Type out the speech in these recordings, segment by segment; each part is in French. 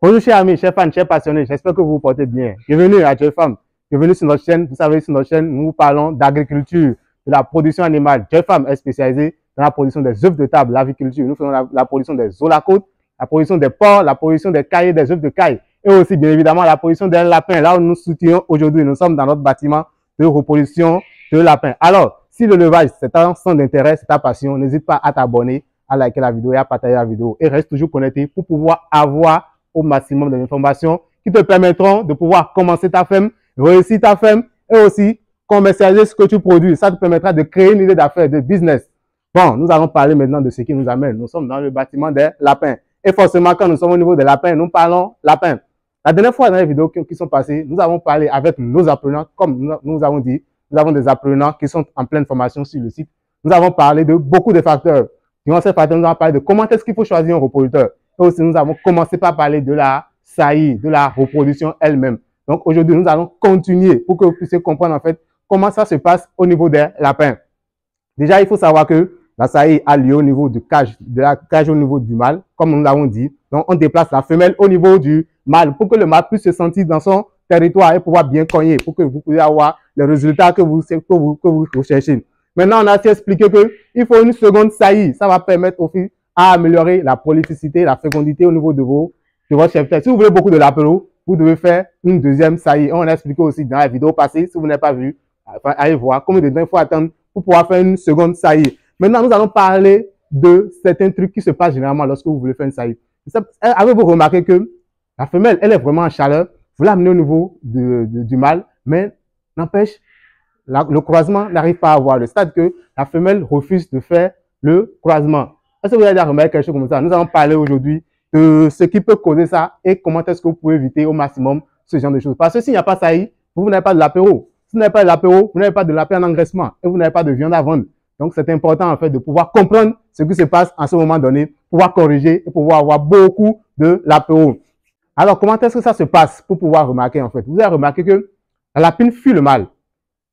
Bonjour chers amis, chers fans, chers passionnés, j'espère que vous vous portez bien. Bienvenue à JFAM, bienvenue sur notre chaîne. Vous savez, sur notre chaîne, nous vous parlons d'agriculture, de la production animale. JFAM est spécialisé dans la production des œufs de table, l'aviculture. Nous faisons la production des œufs à côte, la production des porcs, la production des cailles, des œufs de caille et aussi bien évidemment la production des lapins. Là où nous soutenons aujourd'hui, nous sommes dans notre bâtiment de reproduction de lapins. Alors, si le levage c'est un centre d'intérêt, c'est ta passion, n'hésite pas à t'abonner, à liker la vidéo et à partager la vidéo. Et reste toujours connecté pour pouvoir avoir au maximum d'informations qui te permettront de pouvoir commencer ta ferme, réussir ta ferme et aussi commercialiser ce que tu produis. Ça te permettra de créer une idée d'affaires, de business. Bon, nous allons parler maintenant de ce qui nous amène. Nous sommes dans le bâtiment des lapins. Et forcément, quand nous sommes au niveau des lapins, nous parlons lapins. La dernière fois, dans les vidéos qui sont passées, nous avons parlé avec nos apprenants. Comme nous avons dit, nous avons des apprenants qui sont en pleine formation sur le site. Nous avons parlé de beaucoup de facteurs. Durant ces facteurs, nous avons parlé de comment est-ce qu'il faut choisir un reproducteur. Et aussi, nous avons commencé par parler de la saillie, de la reproduction elle-même. Donc, aujourd'hui, nous allons continuer pour que vous puissiez comprendre, en fait, comment ça se passe au niveau des lapins. Déjà, il faut savoir que la saillie a lieu au niveau du cage, de la cage au niveau du mâle, comme nous l'avons dit. Donc, on déplace la femelle au niveau du mâle pour que le mâle puisse se sentir dans son territoire et pouvoir bien cogner, pour que vous puissiez avoir les résultats que vous recherchez. Maintenant, on a aussi expliqué qu'il faut une seconde saillie. Ça va permettre aussi à améliorer la prolificité, la fécondité au niveau de votre cheptel. Si vous voulez beaucoup de lapins, vous devez faire une deuxième saillie. On a expliqué aussi dans la vidéo passée, si vous n'avez pas vu, allez voir combien de temps il faut attendre pour pouvoir faire une seconde saillie. Maintenant, nous allons parler de certains trucs qui se passent généralement lorsque vous voulez faire une saillie. Avez-vous remarqué que la femelle, elle est vraiment en chaleur, vous l'amenez au niveau du mâle, mais n'empêche, le croisement n'arrive pas à avoir le stade que la femelle refuse de faire le croisement. Est-ce que vous avez déjà remarqué quelque chose comme ça? Nous allons parler aujourd'hui de ce qui peut causer ça et comment est-ce que vous pouvez éviter au maximum ce genre de choses. Parce que s'il n'y a pas saillie, vous n'avez pas de l'apéro. Si vous n'avez pas de l'apéro, vous n'avez pas de lapin en engraissement et vous n'avez pas de viande à vendre. Donc, c'est important en fait de pouvoir comprendre ce qui se passe à ce moment donné, pouvoir corriger et pouvoir avoir beaucoup de l'apéro. Alors, comment est-ce que ça se passe pour pouvoir remarquer en fait? Vous avez remarqué que la lapine fuit le mâle.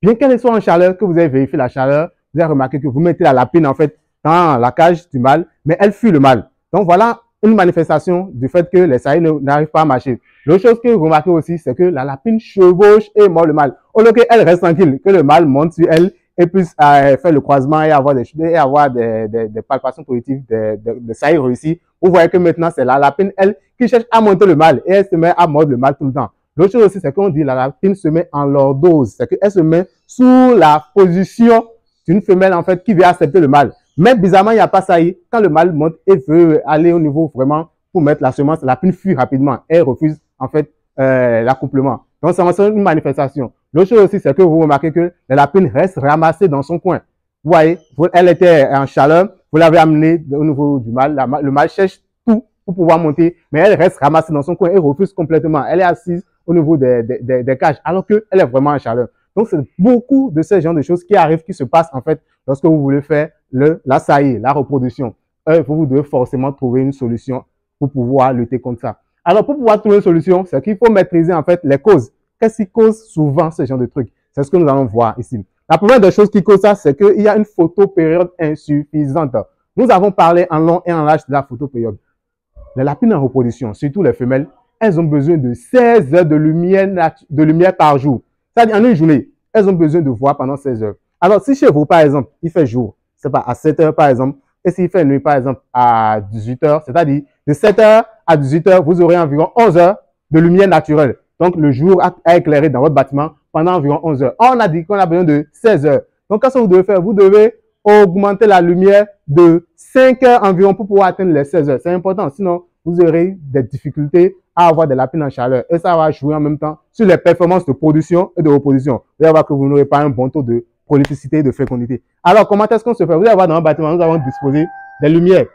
Bien qu'elle soit en chaleur, que vous avez vérifié la chaleur, vous avez remarqué que vous mettez la lapine en fait dans la cage du mâle, mais elle fuit le mâle. Donc voilà une manifestation du fait que les saillies n'arrivent pas à marcher. L'autre chose que vous remarquez aussi, c'est que la lapine chevauche et mord le mâle. Au lieu qu'elle reste tranquille, que le mâle monte sur elle et puisse faire le croisement et avoir des palpations positives, des saillies réussies. Vous voyez que maintenant, c'est la lapine, elle, qui cherche à monter le mâle et elle se met à mordre le mâle tout le temps. L'autre chose aussi, c'est qu'on dit la lapine se met en lordose. C'est qu'elle se met sous la position d'une femelle, en fait, qui veut accepter le mâle. Mais bizarrement, il n'y a pas saillie. Quand le mâle monte et veut aller au niveau vraiment pour mettre la semence, la lapine fuit rapidement. Elle refuse, en fait, l'accouplement. Donc, c'est une manifestation. L'autre chose aussi, c'est que vous remarquez que la lapine reste ramassée dans son coin. Vous voyez, elle était en chaleur, vous l'avez amenée au niveau du mâle. Le mâle cherche tout pour pouvoir monter, mais elle reste ramassée dans son coin et refuse complètement. Elle est assise au niveau des cages, alors qu'elle est vraiment en chaleur. Donc, c'est beaucoup de ce genre de choses qui arrivent, qui se passent, en fait, lorsque vous voulez faire la saillie, la reproduction. Vous devez forcément trouver une solution pour pouvoir lutter contre ça. Alors, pour pouvoir trouver une solution, c'est qu'il faut maîtriser, en fait, les causes. Qu'est-ce qui cause souvent ce genre de trucs? C'est ce que nous allons voir ici. La première des choses qui cause ça, c'est qu'il y a une photopériode insuffisante. Nous avons parlé en long et en large de la photopériode. Les lapines en reproduction, surtout les femelles, elles ont besoin de 16 heures de lumière par jour. C'est-à-dire, en une journée, elles ont besoin de voir pendant 16 heures. Alors, si chez vous, par exemple, il fait jour, c'est pas à 7 heures, par exemple, et s'il fait nuit, par exemple, à 18 heures, c'est-à-dire, de 7 heures à 18 heures, vous aurez environ 11 heures de lumière naturelle. Donc, le jour a éclairé dans votre bâtiment pendant environ 11 heures. On a dit qu'on a besoin de 16 heures. Donc, qu'est-ce que vous devez faire? Vous devez augmenter la lumière de 5 heures environ pour pouvoir atteindre les 16 heures. C'est important, sinon, vous aurez des difficultés à avoir des lapines en chaleur. Et ça va jouer en même temps sur les performances de production et de reproduction. Vous allez voir que vous n'aurez pas un bon taux de prolificité et de fécondité. Alors, comment est-ce qu'on se fait? Vous allez voir dans un bâtiment, nous avons disposé des lumières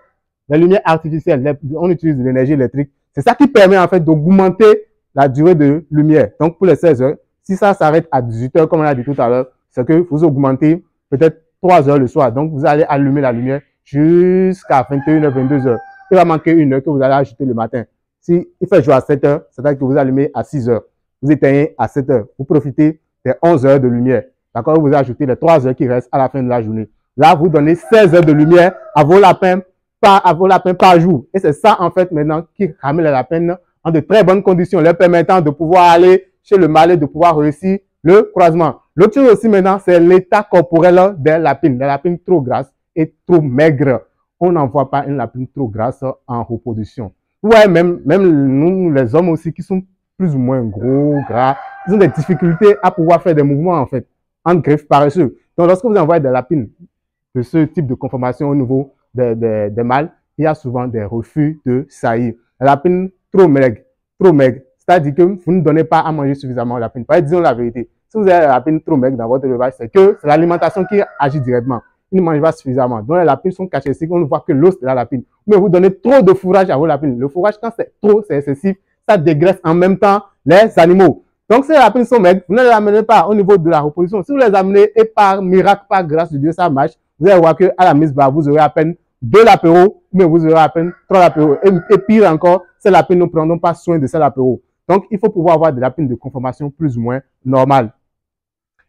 artificielles. On utilise de l'énergie électrique. C'est ça qui permet en fait d'augmenter la durée de lumière. Donc, pour les 16 heures, si ça s'arrête à 18 heures, comme on l'a dit tout à l'heure, c'est que vous augmentez peut-être 3 heures le soir. Donc, vous allez allumer la lumière jusqu'à 21 heures, 22 heures. Il va manquer une heure que vous allez ajouter le matin. Si il fait jour à 7 heures, c'est-à-dire que vous allumez à 6 heures. Vous éteignez à 7 heures. Vous profitez des 11 heures de lumière. D'accord? Vous ajoutez les 3 heures qui restent à la fin de la journée. Là, vous donnez 16 heures de lumière à vos lapins par jour. Et c'est ça, en fait, maintenant, qui ramène les lapins en de très bonnes conditions, leur permettant de pouvoir aller chez le mâle et de pouvoir réussir le croisement. L'autre chose aussi maintenant, c'est l'état corporel des lapines. Les lapines trop grasses et trop maigres. On n'en voit pas une lapine trop grasse en reproduction. Ouais, même nous, les hommes aussi, qui sont plus ou moins gros, gras, ils ont des difficultés à pouvoir faire des mouvements, en fait, en greffe paresseux. Donc, lorsque vous envoyez des lapines de ce type de conformation au niveau des mâles, il y a souvent des refus de saillir. La lapine trop maigre, c'est-à-dire que vous ne donnez pas à manger suffisamment aux lapines. Disons la vérité. Si vous avez la lapine trop maigre dans votre élevage, c'est que c'est l'alimentation qui agit directement. Ils ne mangent pas suffisamment. Donc les lapines sont cachées ici, on ne voit que l'os de la lapine. Mais vous donnez trop de fourrage à vos lapines. Le fourrage, quand c'est trop, c'est excessif, ça dégraisse en même temps les animaux. Donc si les lapines sont maigres, vous ne les amenez pas au niveau de la reproduction. Si vous les amenez et par miracle, par grâce de Dieu, ça marche, vous allez voir qu'à la mise bas, vous aurez à peine 2 lapéraux, mais vous aurez à peine 3 lapéraux. Et pire encore, ces lapines ne prendront pas soin de ces lapéraux. Donc il faut pouvoir avoir des lapines de conformation plus ou moins normales.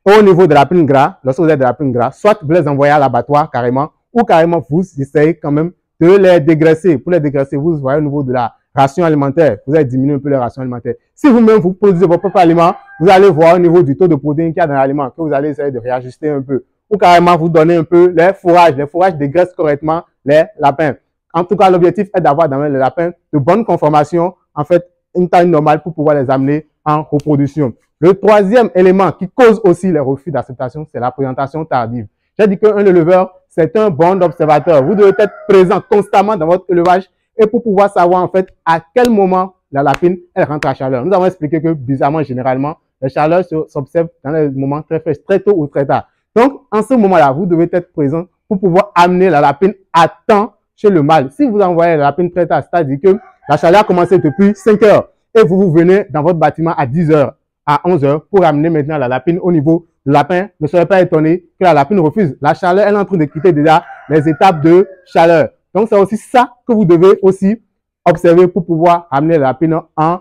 Au niveau de la lapine gras, lorsque vous avez de la lapine gras, soit vous les envoyez à l'abattoir carrément, ou carrément vous essayez quand même de les dégraisser. Pour les dégraisser, vous voyez au niveau de la ration alimentaire, vous allez diminuer un peu la ration alimentaire. Si vous-même vous produisez votre propre aliment, vous allez voir au niveau du taux de protéines qu'il y a dans l'aliment, que vous allez essayer de réajuster un peu. Ou carrément vous donnez un peu les fourrages. Les fourrages dégraissent correctement les lapins. En tout cas, l'objectif est d'avoir dans les lapins de bonne conformation, en fait, une taille normale pour pouvoir les amener en reproduction. Le troisième élément qui cause aussi les refus d'acceptation, c'est la présentation tardive. J'ai dit qu'un éleveur, c'est un bon observateur. Vous devez être présent constamment dans votre élevage et pour pouvoir savoir en fait à quel moment la lapine elle rentre à chaleur. Nous avons expliqué que bizarrement, généralement, la chaleur s'observe dans les moments très fraîches, très tôt ou très tard. Donc, en ce moment-là, vous devez être présent pour pouvoir amener la lapine à temps chez le mâle. Si vous envoyez la lapine très tard, c'est-à-dire que la chaleur a commencé depuis 5 heures et vous venez dans votre bâtiment à 10 heures, à 11 heures pour amener maintenant la lapine au niveau du lapin, ne soyez pas étonné que la lapine refuse. La chaleur, elle est en train de quitter déjà les étapes de chaleur. Donc, c'est aussi ça que vous devez aussi observer pour pouvoir amener la lapine en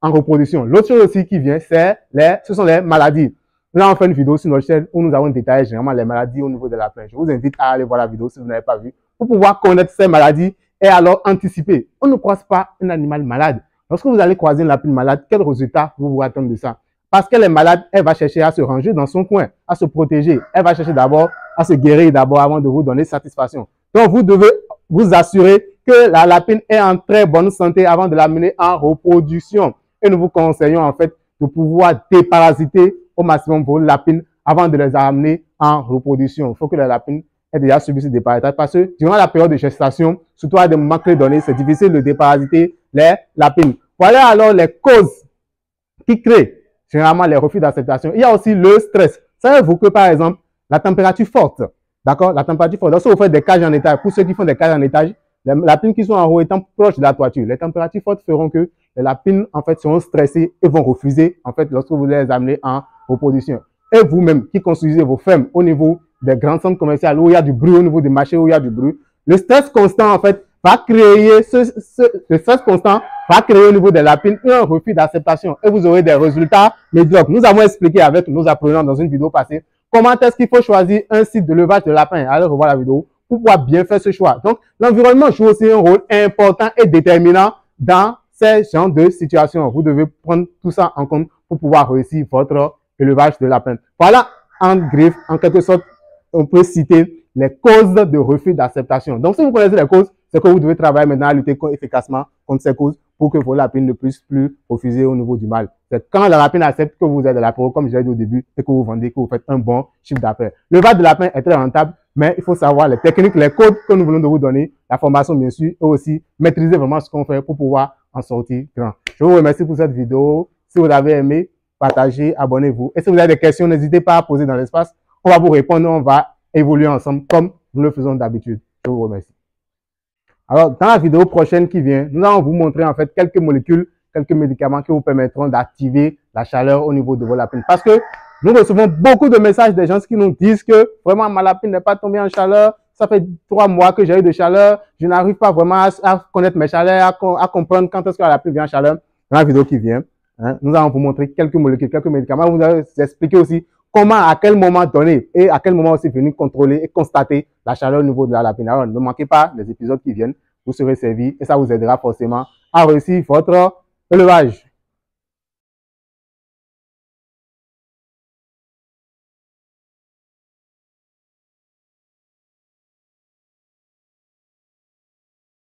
reproduction. L'autre chose aussi qui vient, ce sont les maladies. Nous avons fait une vidéo sur notre chaîne où nous avons détaillé généralement les maladies au niveau de la lapin. Je vous invite à aller voir la vidéo si vous n'avez pas vu pour pouvoir connaître ces maladies et alors anticiper. On ne croise pas un animal malade. Lorsque vous allez croiser une lapine malade, quel résultat vous vous attendez de ça? Parce qu'elle est malade, elle va chercher à se ranger dans son coin, à se protéger. Elle va chercher d'abord à se guérir d'abord avant de vous donner satisfaction. Donc, vous devez vous assurer que la lapine est en très bonne santé avant de l'amener en reproduction. Et nous vous conseillons en fait de pouvoir déparasiter au maximum vos lapines avant de les amener en reproduction. Il faut que la lapine ait déjà subi ce déparasitage parce que durant la période de gestation, surtout à des moments clés donnés, c'est difficile de déparasiter les lapines. Voilà alors les causes qui créent généralement les refus d'acceptation. Il y a aussi le stress. Savez-vous que par exemple, la température forte, d'accord, la température forte, lorsque vous faites des cages en étage, pour ceux qui font des cages en étage, les lapines qui sont en haut étant proches de la toiture, les températures fortes feront que les lapines en fait seront stressées et vont refuser en fait lorsque vous les amenez en reproduction. Et vous-même qui construisez vos fermes au niveau des grands centres commerciaux où il y a du bruit, au niveau des marchés où il y a du bruit, le stress constant en fait va créer le stress constant va créer au niveau des lapines un refus d'acceptation et vous aurez des résultats médiocres. Nous avons expliqué avec nos apprenants dans une vidéo passée comment est-ce qu'il faut choisir un site de levage de lapins. Allez revoir la vidéo pour pouvoir bien faire ce choix. Donc, l'environnement joue aussi un rôle important et déterminant dans ces genres de situations. Vous devez prendre tout ça en compte pour pouvoir réussir votre élevage de lapins. Voilà, en griffe, en quelque sorte, on peut citer les causes de refus d'acceptation. Donc, si vous connaissez les causes, c'est que vous devez travailler maintenant à lutter efficacement contre ces causes pour que vos lapines ne puissent plus refuser au niveau du mâle. C'est quand la lapine accepte que vous êtes de la pro, comme je l'ai dit au début, et que vous vendez, que vous faites un bon chiffre d'affaires. Le vase de lapin est très rentable, mais il faut savoir les techniques, les codes que nous venons de vous donner, la formation bien sûr, et aussi maîtriser vraiment ce qu'on fait pour pouvoir en sortir grand. Je vous remercie pour cette vidéo. Si vous avez aimé, partagez, abonnez-vous. Et si vous avez des questions, n'hésitez pas à poser dans l'espace. On va vous répondre, on va évoluer ensemble comme nous le faisons d'habitude. Je vous remercie. Alors, dans la vidéo prochaine qui vient, nous allons vous montrer en fait quelques molécules, quelques médicaments qui vous permettront d'activer la chaleur au niveau de vos lapines. Parce que nous recevons beaucoup de messages des gens qui nous disent que vraiment ma lapine n'est pas tombée en chaleur. Ça fait 3 mois que j'ai eu de chaleur. Je n'arrive pas vraiment à connaître mes chaleurs, à comprendre quand est-ce que la lapine vient en chaleur. Dans la vidéo qui vient, nous allons vous montrer quelques molécules, quelques médicaments. Vous allez vous expliquer aussi comment, à quel moment donné et à quel moment aussi venir contrôler et constater la chaleur au niveau de la lapine. Alors, ne manquez pas les épisodes qui viennent, vous serez servi et ça vous aidera forcément à réussir votre Élevage.